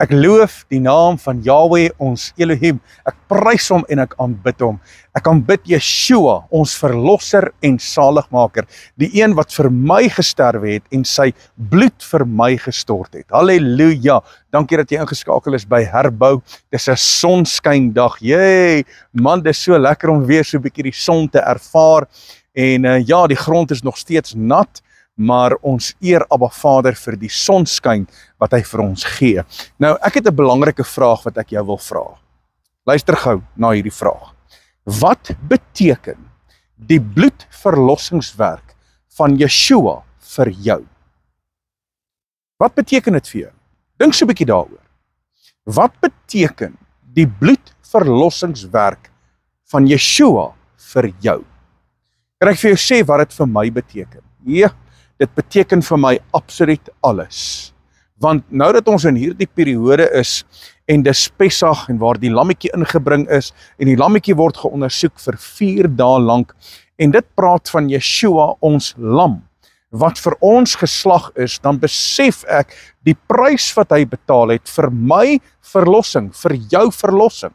Ek loof die naam van Yahweh, ons Elohim. Ek prys hom en ek aanbid hom. Ek aanbid Yeshua, ons verlosser en saligmaker, die een wat vir my gesterwe het en sy bloed vir my gestort het. Halleluja. Dankie dat jy ingeskakel is by Herbou. Dis 'n sonskyndag. Jee, man, dis so lekker om weer so 'n bietjie die son te ervaar. En ja, die grond is nog steeds nat, maar ons eer Abba Vader vir die sonskyn wat hy vir ons gee. Nou, ek het 'n belangrike vraag wat ek jou wil vra. Luister gou na hierdie vraag. Wat beteken die bloedverlossingswerk van Yeshua vir jou? Wat beteken dit vir jou? Dink so 'n bietjie daaroor. Wat beteken die bloedverlossingswerk van Yeshua vir jou? Kan ek vir jou sê wat dit vir my beteken? Ja, dit beteken vir my absoluut alles. Want nou dat ons in hierdie periode is, en dis Pessach, en waar die lammetjie ingebring is, en die lammetjie word geondersoek vir 4 dae lank, en dit praat van Yeshua, ons lam, wat vir ons geslag is, dan besef ek die prys wat hy betaal het vir my verlossing, vir jou verlossing.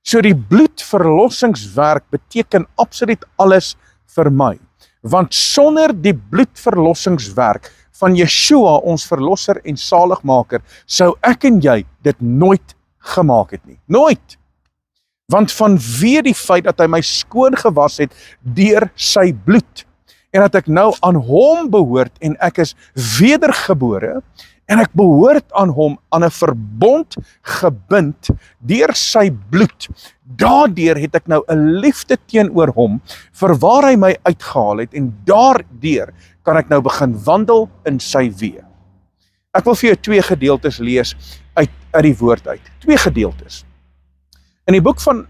So die bloedverlossingswerk beteken absoluut alles vir my. Want sonder die bloedverlossingswerk van Yeshua, ons verlosser en saligmaker, sou ek en jy dit nooit gemaak het nie. Nooit. Want vanweë die feit dat hy my skoon gewas het deur sy bloed, en dat ek nou aan hom behoort, en ek is wedergebore, en ek behoort aan hom, aan 'n verbond gebind deur sy bloed. Daardeur het ek nou 'n liefde teenoor hom, vir waar hy my uitgehaal het, en daardeur kan ek nou begin wandel in sy weë. Ek wil vir jou 2 gedeeltes lees uit die woord uit. 2 gedeeltes. In die boek van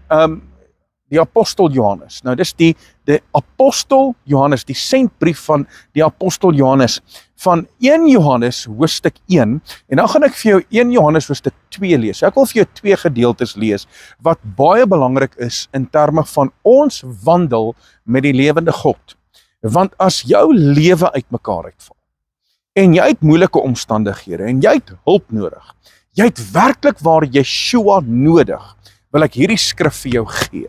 die apostel Johannes. Nou dis die apostel Johannes, die sendbrief van die apostel Johannes, van 1 Johannes hoofstuk 1, en dan gaan ek vir jou 1 Johannes hoofstuk 2 lees. Ek wil vir jou 2 gedeeltes lees, wat baie belangrik is in terme van ons wandel met die lewende God. Want as jou lewe uitmekaar uitval, en jy het moeilike omstandighede, en jy het hulp nodig, jy het werklik waar Yeshua nodig, wil ek hierdie skrif vir jou gee.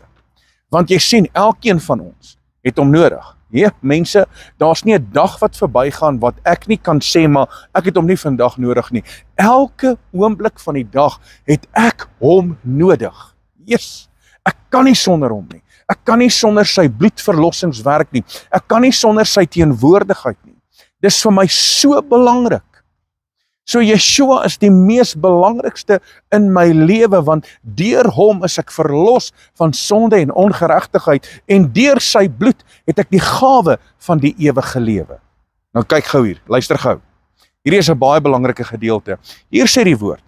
Want jy sien, elkeen van ons het hom nodig. Ja, mense, daar's nie 'n dag wat verbygaan wat ek nie kan sê, maar ek het hom nie vandag nodig nie. Elke oomblik van die dag het ek hom nodig. Yes, ek kan nie sonder hom nie. Ek kan nie sonder sy bloedverlossingswerk nie. Ek kan nie sonder sy teenwoordigheid nie. Dis vir my so belangrik. So Yeshua is die mees belangrikste in my lewe, want deur hom is ek verlos van sonde en ongeregtigheid, en deur sy bloed het ek die gawe van die ewige lewe. Nou kyk gou hier, luister gou. Hierdie is 'n baie belangrike gedeelte. Hier sê die woord,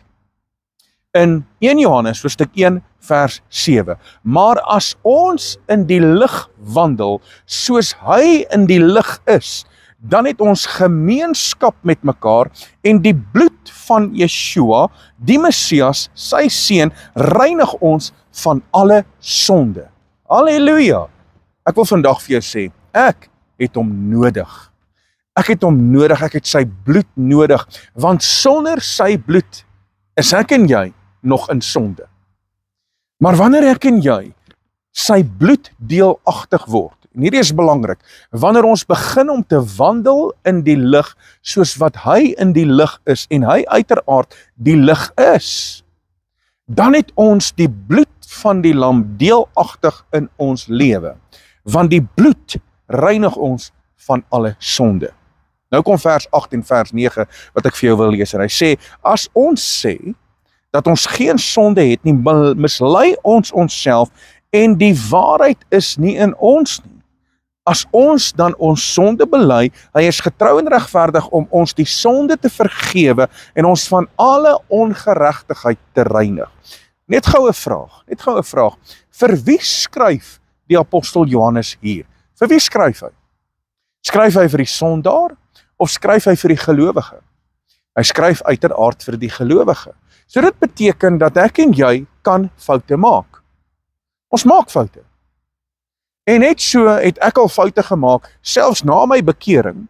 in 1 Johannes hoofstuk 1 vers 7, maar as ons in die lig wandel, soos hy in die lig is, dan het ons gemeenskap met mekaar, en die bloed van Yeshua, die Messias, sy seun, reinig ons van alle sonde. Halleluja! Ek wil vandag vir jou sê, ek het hom nodig. Ek het hom nodig, ek het sy bloed nodig, want sonder sy bloed is ek en jy nog in sonde. Maar wanneer ek en jy sy bloed deelagtig word, en hierdie is belangrik, wanneer ons begin om te wandel in die lig, soos wat hy in die lig is, en hy uiteraard die lig is, dan het ons die bloed van die lam deelagtig in ons lewe, want die bloed reinig ons van alle sonde. Nou kom vers 8 en vers 9, wat ek vir jou wil lees, en hy sê, as ons sê, dat ons geen sonde het nie, mislei ons onsself, en die waarheid is nie in ons nie. As ons dan ons sonde bely, hy is getrou en regverdig om ons die sonde te vergewe en ons van alle ongeregtigheid te reinig. Net gou 'n vraag. Vir wie skryf die apostel Johannes hier? Vir wie skryf hy? Skryf hy vir die sondaar of skryf hy vir die gelowige? Hy skryf uiteraard vir die gelowige. So dit beteken dat ek en jy kan foute maak. Ons maak foute. En net so het ek al foute gemaak, selfs na my bekering,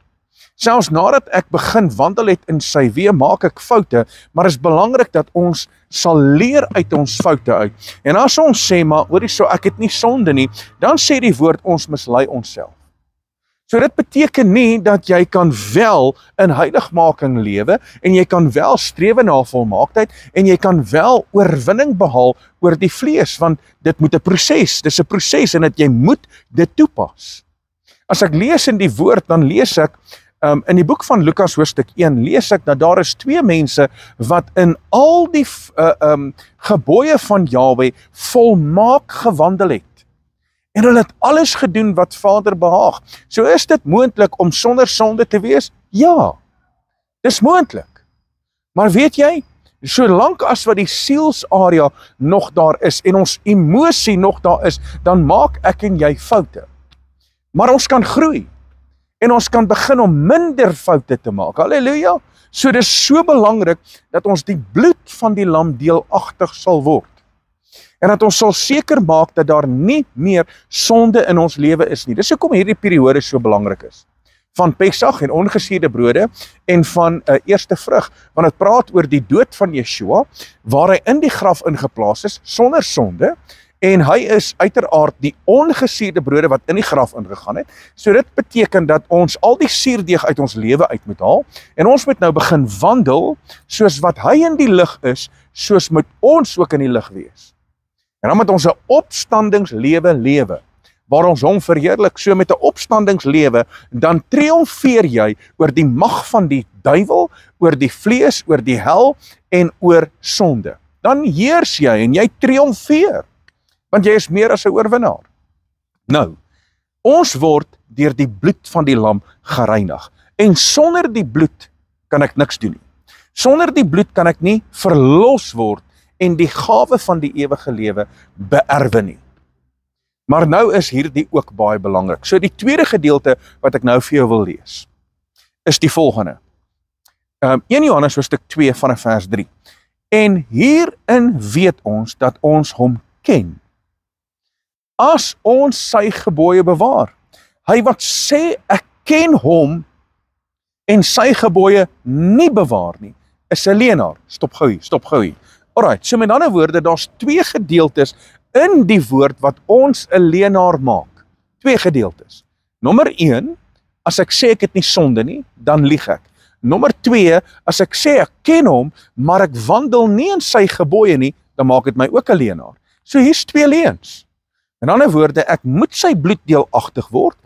Selfs nadat ek begin wandel het in sy weë, maak ek foute, maar is belangrik dat ons sal leer uit ons foute uit. En as ons sê, maar hoorie so, ek het nie sonde nie, dan sê die woord, ons mislei onsself. So dit beteken nie dat jy kan wel in heiligmaking lewe en jy kan wel strewe na volmaaktheid en jy kan wel oorwinning behaal oor die vlees, want dit moet 'n proses, dis 'n proses en dat jy moet dit toepas. As ek lees in die woord, dan lees ek in die boek van Lukas hoofstuk 1 lees ek dat daar is 2 mense wat in al die gebooie van Jahwe volmaak gewandel het. En hulle het alles gedoen wat Vader behaag. So is dit moontlik om sonder sonde te wees? Ja, dis moontlik. Maar weet jy, solank as wat die sielsarea nog daar is en ons emosie nog daar is, dan maak ek en jy foute. Maar ons kan groei. En ons kan begin om minder foute te maak. Halleluja! So dis so belangrik dat ons die bloed van die lam deelagtig sal word. En dat ons sal seker maak dat daar nie meer sonde in ons lewe is nie. Dis hoekom hierdie periode so belangrik is. Van Pesach en ongesuurde brode en van eerste vrug, want dit praat oor die dood van Yeshua, waar hy in die graf ingeplaas is, sonder sonde, en hy is uiteraard die ongesuurde brode wat in die graf ingegaan het. So dit beteken dat ons al die suurdeeg uit ons lewe uit moet haal, en ons moet nou begin wandel, soos wat hy in die lig is, soos moet ons ook in die lig wees. En dan moet ons 'n opstandingslewe lewe, waar ons hom verheerlik. So met 'n opstandingslewe, dan triomfeer jy oor die mag van die duiwel, oor die vlees, oor die hel en oor sonde. Dan heers jy en jy triomfeer, want jy is meer as 'n oorwinnaar. Nou, ons word deur die bloed van die lam gereinig. En sonder die bloed kan ek niks doen nie. Sonder die bloed kan ek nie verlos word en die gawe van die ewige lewe beerwe nie. Maar nou is hierdie ook baie belangrik. So die tweede gedeelte wat ek nou vir jou wil lees, is die volgende. 1 Johannes hoofstuk 2 vanaf vers 3. En hierin weet ons dat ons hom ken, as ons sy gebooie bewaar. Hy wat sê ek ken hom en sy gebooie nie bewaar nie, is 'n leienaar. Stop gou hier. Alright, so met ander woorde, daar's 2 gedeeltes in die woord wat ons 'n leienaar maak. 2 gedeeltes. Nommer 1, as ek sê ek het nie sonde nie, dan lieg ek. Nommer 2, as ek sê ek ken hom, maar ek wandel nie in sy gebooie nie, dan maak dit my ook 'n leienaar. So hier's 2 leuns. In ander woorde, ek moet sy bloed deelagtig word.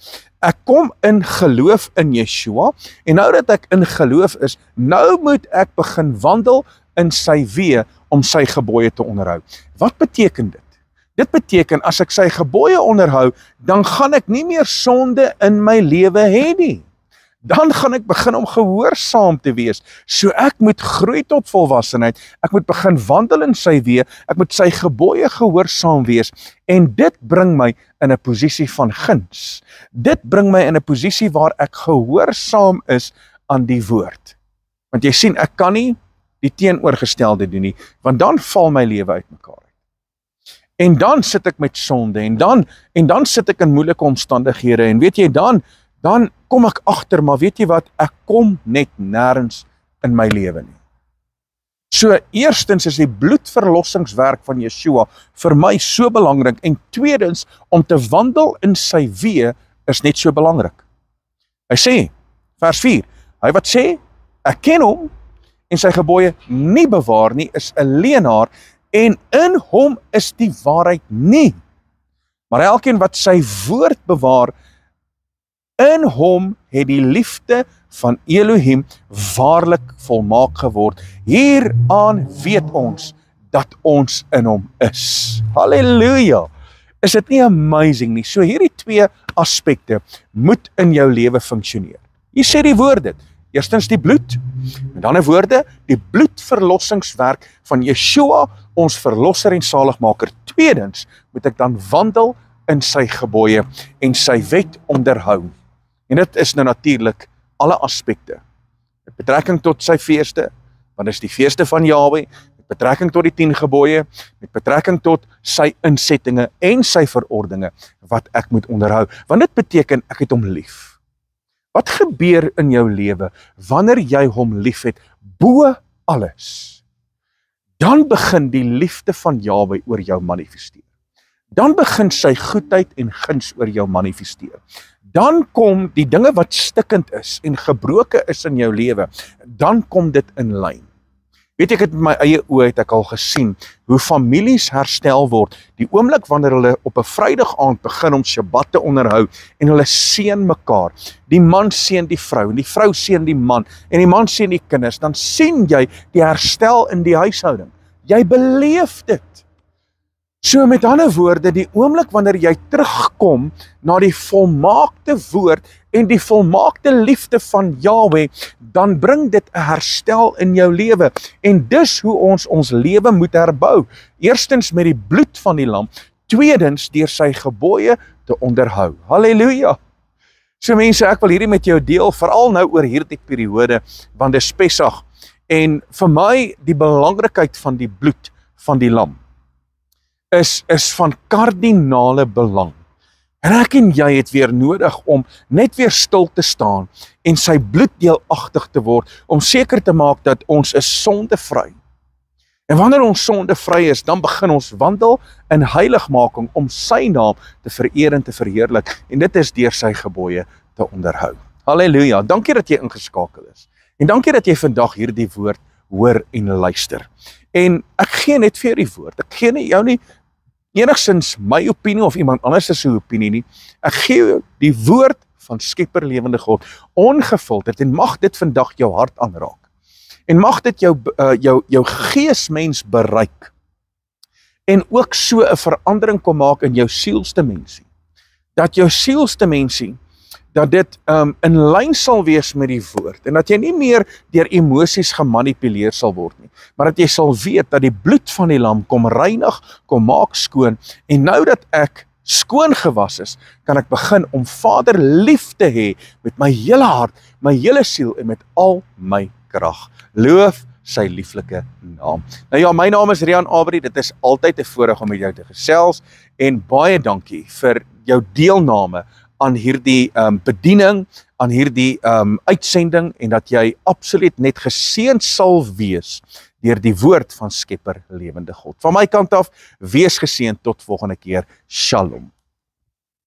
Ek kom in geloof in Yeshua, en nou dat ek in geloof is, nou moet ek begin wandel in sy weë om sy gebooie te onderhou. Wat beteken dit? Dit beteken, as ek sy gebooie onderhou, dan gaan ek nie meer sonde in my lewe hê nie. Dan gaan ek begin om gehoorsaam te wees. So ek moet groei tot volwassenheid, ek moet begin wandel in sy weë, ek moet sy gebooie gehoorsaam wees, en dit bring my in 'n posisie van guns. Dit bring my in 'n posisie waar ek gehoorsaam is aan die woord. Want jy sien, ek kan nie die teenoorgestelde doen nie, want dan val my lewe uitmekaar. En dan sit ek met sonde, en dan sit ek in moeilike omstandighede, en weet jy, dan kom ek agter, maar weet jy wat, ek kom net nêrens in my lewe nie. So eerstens is die bloedverlossingswerk van Yeshua vir my so belangrik, en tweedens, om te wandel in sy weë is net so belangrik. Hy sê, vers 4, hy wat sê, ek ken hom, en sy gebooie nie bewaar nie, is 'n leienaar, en in hom is die waarheid nie. Maar elkeen wat sy woord bewaar, in hom het die liefde van Elohim waarlik volmaak geword. Hieraan weet ons dat ons in hom is. Halleluja! Is dit nie amazing nie? So hierdie 2 aspekte moet in jou lewe funksioneer. Hier sê die woord dit. Eerstens die bloed, met ander woorde, die bloedverlossingswerk van Yeshua, ons verlosser en saligmaker. Tweedens moet ek dan wandel in sy gebooie en sy wet onderhou. En dit is nou natuurlik alle aspekte. Met betrekking tot sy feeste, want dit is die feeste van Jahwe, met betrekking tot die 10 gebooie, met betrekking tot sy insettinge en sy verordeninge wat ek moet onderhou. Want dit beteken ek het hom lief. Wat gebeur in jou lewe wanneer jy hom liefhet bo alles? Dan begin die liefde van Jahwe oor jou manifesteer. Dan begin sy goedheid en guns oor jou manifesteer. Dan kom die dinge wat stikkend is en gebroke is in jou lewe, dan kom dit in lyn. Weet ek het met my eie oë het ek al gesien hoe families herstel word, die oomblik wanneer hulle op 'n Vrydag aand begin om Shabbat te onderhou en hulle seën mekaar. Die man seën die vrou en die vrou seën die man en die man seën die kinders, dan sien jy die herstel in die huishouding. Jy beleef dit. So met ander woorde, die oomblik wanneer jy terugkom na die volmaakte woord en die volmaakte liefde van Jahwe, dan bring dit 'n herstel in jou lewe. En dis hoe ons lewe moet herbou. Eerstens met die bloed van die lam, tweedens deur sy gebooie te onderhou. Halleluja! So mense, ek wil hierdie met jou deel, veral nou oor hierdie periode, want dis Pessach. En vir my, die belangrikheid van die bloed van die lam is van kardinale belang. En ek en jy het weer nodig om net weer stil te staan en sy bloed deelagtig te word, om seker te maak dat ons is sondevry. En wanneer ons sondevry is, dan begin ons wandel in heiligmaking om sy naam te vereer en te verheerlik. En dit is deur sy gebooie te onderhou. Halleluja, dankie dat jy ingeskakel is. En dankie dat jy vandag hierdie woord hoor en luister. En ek gee net vir die woord, ek gee nie jou nie enigstens my opinie of iemand anders se opinie nie. Ek gee jou die woord van Skepper lewende God, ongefilterd, en mag dit vandag jou hart aanraak. En mag dit jou geesmens bereik. En ook so 'n verandering kom maak in jou sielsdimensie. Dat jou sielsdimensie, dat dit in lyn sal wees met die woord, en dat jy nie meer deur emosies gemanipuleer sal word nie, maar dat jy sal weet dat die bloed van die lam kom reinig, kom maak skoon, en nou dat ek skoon gewas is, kan ek begin om Vader lief te hê met my hele hart, my hele siel en met al my krag. Loof sy lieflike naam. Nou ja, my naam is Rian Abri, dit is altyd 'n voorreg om met jou te gesels, en baie dankie vir jou deelname aan hierdie bediening, aan hierdie uitsending, en dat jy absoluut net geseënd sal wees deur die woord van Skepper lewende God. Van my kant af, wees geseënd tot volgende keer. Shalom.